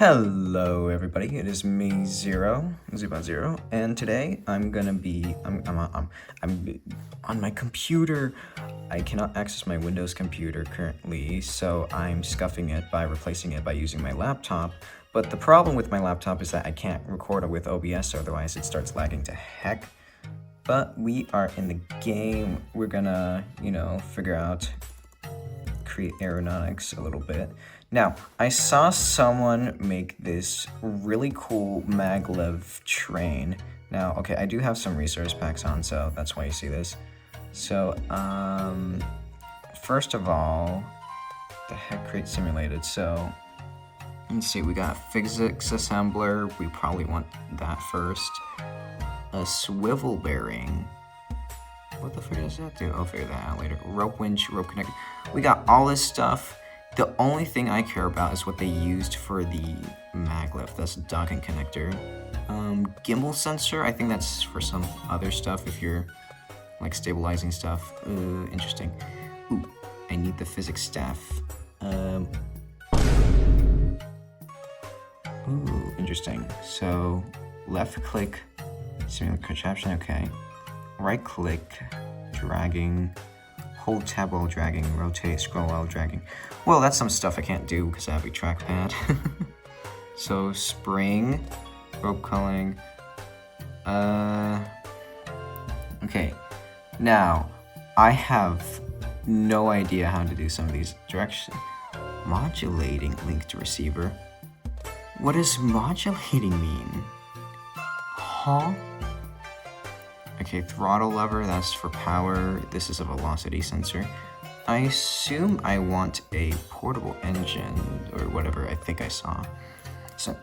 Hello everybody, it is me, ZbotZero, and today I'm on my computer. I cannot access my Windows computer currently, so I'm scuffing it by replacing it by using my laptop. But the problem with my laptop is that I can't record it with OBS, otherwise it starts lagging to heck. But we are in the game. We're gonna, figure out, create Aeronautics a little bit. Now, I saw someone make this really cool Maglev train. Now, okay, I do have some resource packs on, so that's why you see this. So, first of all, the heck crate simulated. So, let's see, we got physics assembler. We probably want that first. A swivel bearing. What the fuck does that do? I'll figure that out later. Rope winch, rope connector. We got all this stuff. The only thing I care about is what they used for the Maglev. That's a docking connector. Gimbal sensor, I think that's for some other stuff if you're like stabilizing stuff. Interesting. Ooh, I need the physics staff. Ooh, interesting. So left click, simulate contraption, okay. Right click, dragging. Hold tab while dragging, rotate, scroll while dragging. Well, that's some stuff I can't do because I have a trackpad. So, spring, rope culling. Okay. Now, I have no idea how to do some of these directions. Modulating link to receiver. What does modulating mean? Huh? Okay, throttle lever, that's for power. This is a velocity sensor. I assume I want a portable engine or whatever I think I saw. So,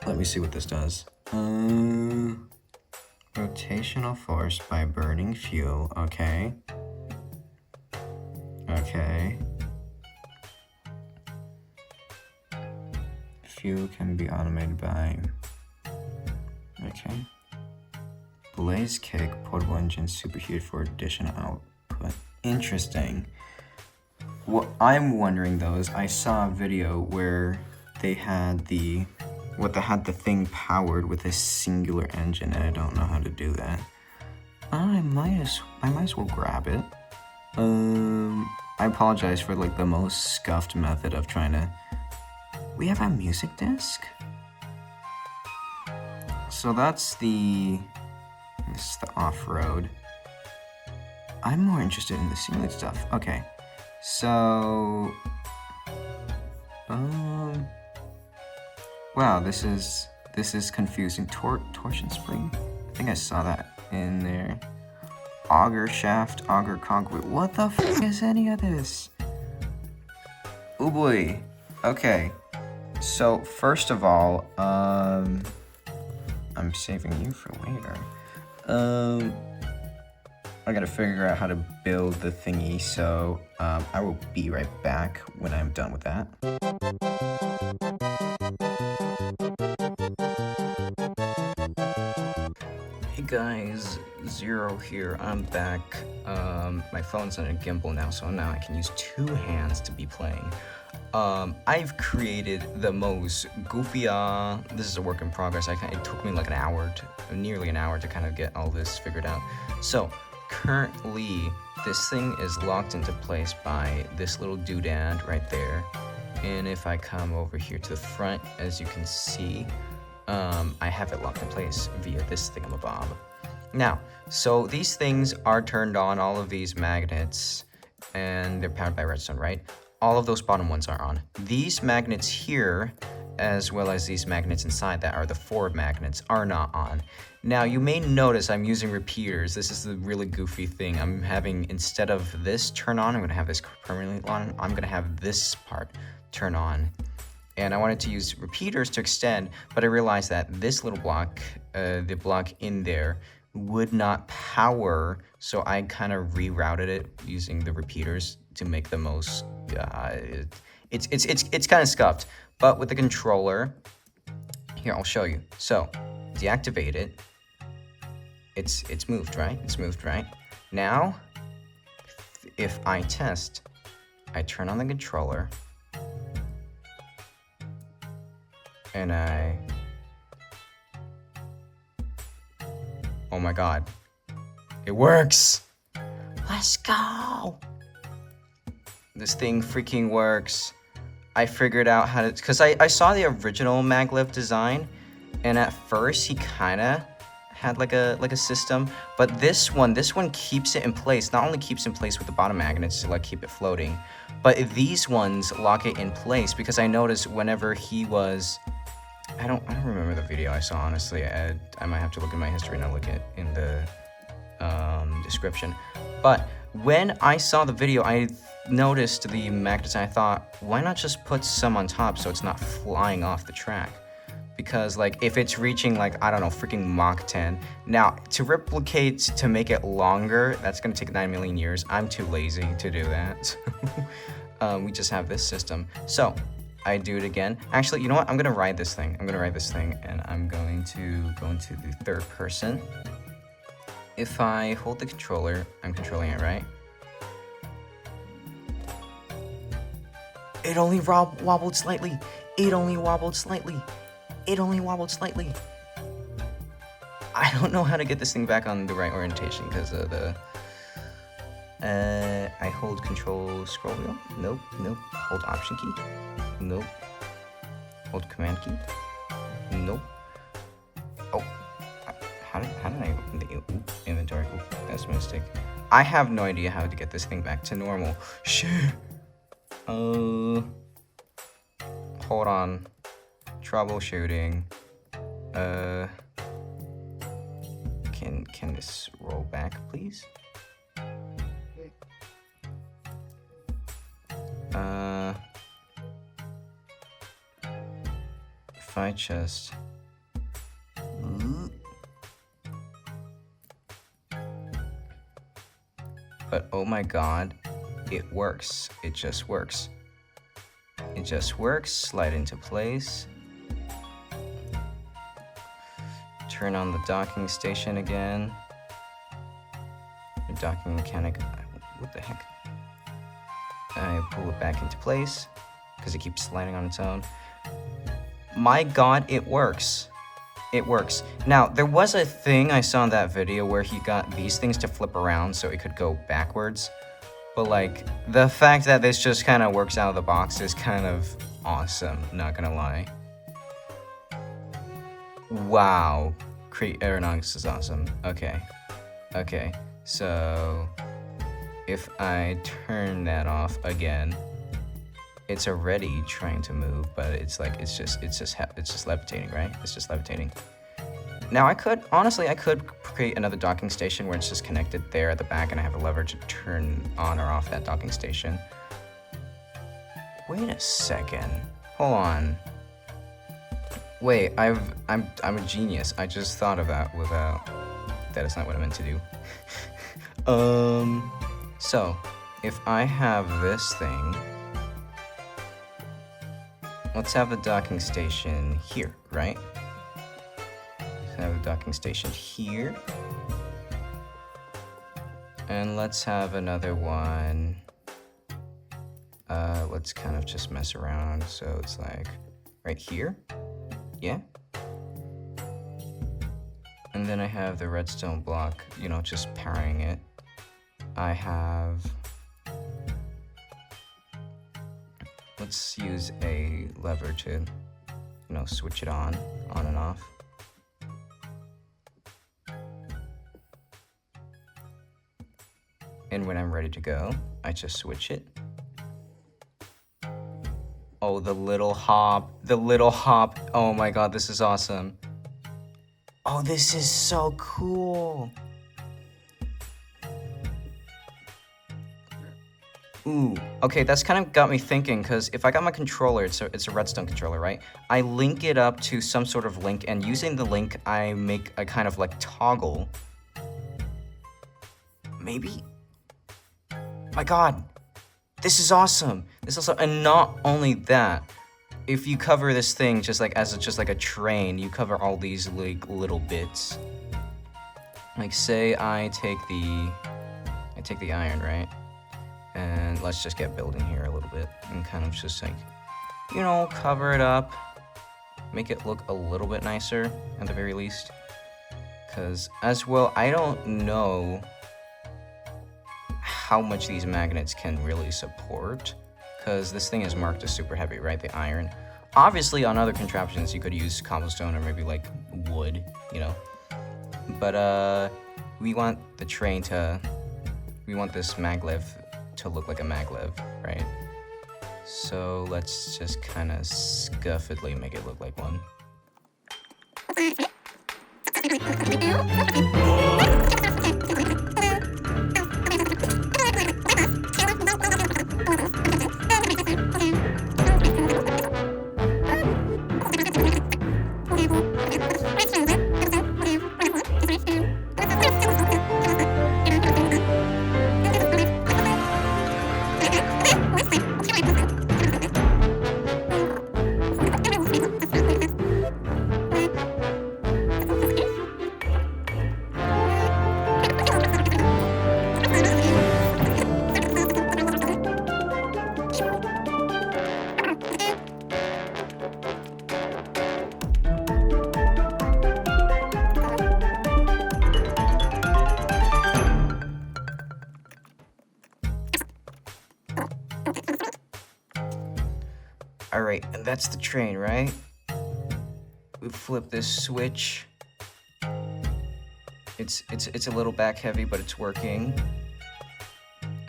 let me see what this does. Rotational force by burning fuel, okay. Okay. Fuel can be automated by, okay. Blaze kick, portable engine, superheated for additional output. Interesting. What I'm wondering though is I saw a video where they had the thing powered with a singular engine, and I don't know how to do that. I might as well grab it. I apologize for like the most scuffed method of trying to. We have a music disc. So that's the. This is the off-road. I'm more interested in the simulated stuff. Okay, so wow, this is confusing. Torsion spring. I think I saw that in there. Auger shaft, auger cog. What the fuck is any of this? Oh boy. Okay. So first of all, I'm saving you for later. I gotta figure out how to build the thingy, so I will be right back when I'm done with that. Hey guys, Zero here, I'm back. My phone's on a gimbal now, so now I can use two hands to be playing. I've created the most goofy, this is a work in progress. It took me like nearly an hour to kind of get all this figured out. So, currently, this thing is locked into place by this little doodad right there. And if I come over here to the front, as you can see, I have it locked in place via this thingamabob. Now, so these things are turned on, all of these magnets, and they're powered by redstone, right? All of those bottom ones are on. These magnets here, as well as these magnets inside that are the forward magnets, are not on. Now, you may notice I'm using repeaters. This is the really goofy thing. I'm having, instead of this turn on, I'm gonna have this permanently on. I'm gonna have this part turn on. And I wanted to use repeaters to extend, but I realized that this little block, the block in there, would not power, so I kind of rerouted it using the repeaters to make the most. It's kind of scuffed, but with the controller, here I'll show you. So deactivate it. It's moved, right? It's moved, right? Now, if I test, I turn on the controller, and oh my god. It works! Let's go! This thing freaking works. I figured out how to, because I saw the original Maglev design, and at first he kinda had like a system, but this one keeps it in place. Not only keeps it in place with the bottom magnets to like keep it floating, but these ones lock it in place, because I noticed whenever he was, I don't remember the video I saw, honestly. I might have to look in my history and I'll look it in the description. But when I saw the video, I noticed the magnets and I thought, why not just put some on top so it's not flying off the track? Because like if it's reaching like, I don't know, freaking Mach 10. Now to replicate, to make it longer, that's gonna take 9 million years. I'm too lazy to do that. We just have this system. So I do it again. Actually, you know what? I'm gonna ride this thing. I'm gonna ride this thing and I'm going to go into the third person. If I hold the controller, I'm controlling it, right? It only wobbled slightly. It only wobbled slightly. It only wobbled slightly. I don't know how to get this thing back on the right orientation because of the... I hold control scroll wheel. Nope, nope. Hold option key. Nope. Hold command key. Nope. Oh. How did I open the inventory? Ooh, that's a mistake. I have no idea how to get this thing back to normal. Shit. Hold on. Troubleshooting. Can this roll back, please? If I just... But oh my god, it works. It just works. It just works. Slide into place. Turn on the docking station again. The docking mechanic. What the heck? I pull it back into place because it keeps sliding on its own. My god, it works. It works. Now, there was a thing I saw in that video where he got these things to flip around so it could go backwards. But like, the fact that this just kind of works out of the box is kind of awesome, not gonna lie. Wow. Aeronautics is awesome. Okay. Okay, so if I turn that off again, it's already trying to move, but it's like, it's just levitating, right? It's just levitating. Now I could create another docking station where it's just connected there at the back and I have a lever to turn on or off that docking station. Wait a second. Hold on. Wait, I'm a genius. I just thought of that without... That is not what I meant to do. So, if I have this thing... Let's have the docking station here, right? Let's have the docking station here. And let's have another one. Let's kind of just mess around. So it's like right here. Yeah. And then I have the redstone block, you know, just powering it. I have... Let's use a lever to, you know, switch it on and off. And when I'm ready to go, I just switch it. Oh, the little hop. Oh my god, this is awesome. Oh, this is so cool. Ooh, okay, that's kind of got me thinking, because if I got my controller, it's a redstone controller, right? I link it up to some sort of link, and using the link, I make a kind of like toggle. Maybe? My god, this is awesome. This is awesome. And not only that, if you cover this thing just like as just like a train, you cover all these like little bits. Like say I take the iron, right? And let's just get building here a little bit and kind of just like, you know, cover it up, make it look a little bit nicer at the very least. Because as well, I don't know how much these magnets can really support, because this thing is marked as super heavy, right? The iron. Obviously, on other contraptions, you could use cobblestone or maybe like wood, you know. But we want the train to, we want this maglev to look like a maglev, right? So let's just kind of scuffedly make it look like one. Alright, and that's the train, right? We flip this switch. It's a little back heavy, but it's working.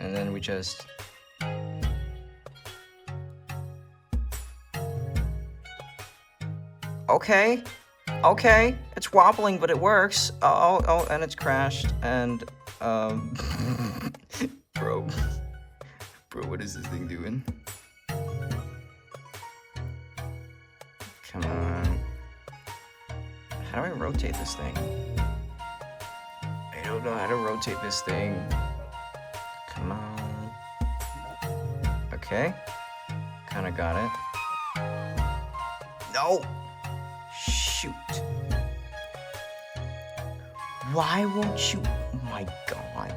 And then we just... Okay, it's wobbling, but it works. Oh, and it's crashed, and, bro, what is this thing doing? Come on. How do I rotate this thing? I don't know how to rotate this thing. Come on. Okay. Kinda got it. No! Shoot. Why won't you? Oh my god.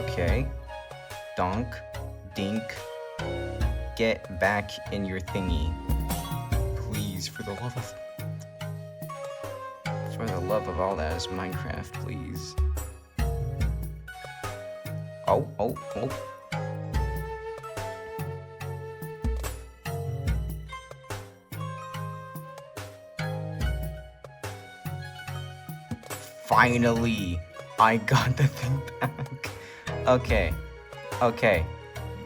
Okay. Donk. Dink. Get back in your thingy. Please, for the love of all that is Minecraft, please. Oh. Finally, I got the thing back. Okay.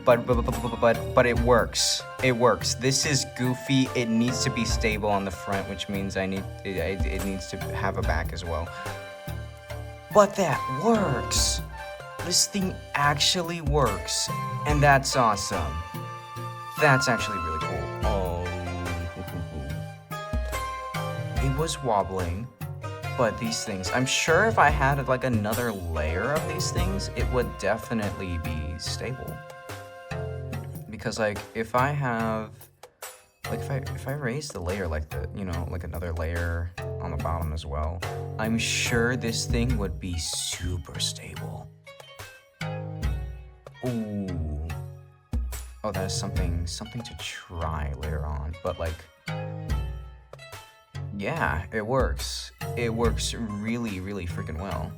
But it works. It works. This is goofy. It needs to be stable on the front, which means it needs to have a back as well. But that works. This thing actually works, and that's awesome. That's actually really cool. Oh, it was wobbling, but these things, I'm sure if I had like another layer of these things, it would definitely be stable. Because like if I have, like if I raise the layer like the, you know, like another layer on the bottom as well, I'm sure this thing would be super stable. Ooh. Oh, that is something to try later on, but like, yeah, it works. It works really, really freaking well.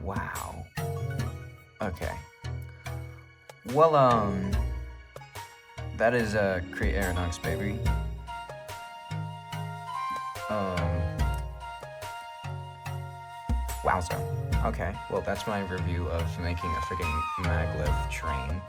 Wow. Okay. Well, that is create Aeronautics, baby. Wowza. Okay, well, that's my review of making a freaking maglev train.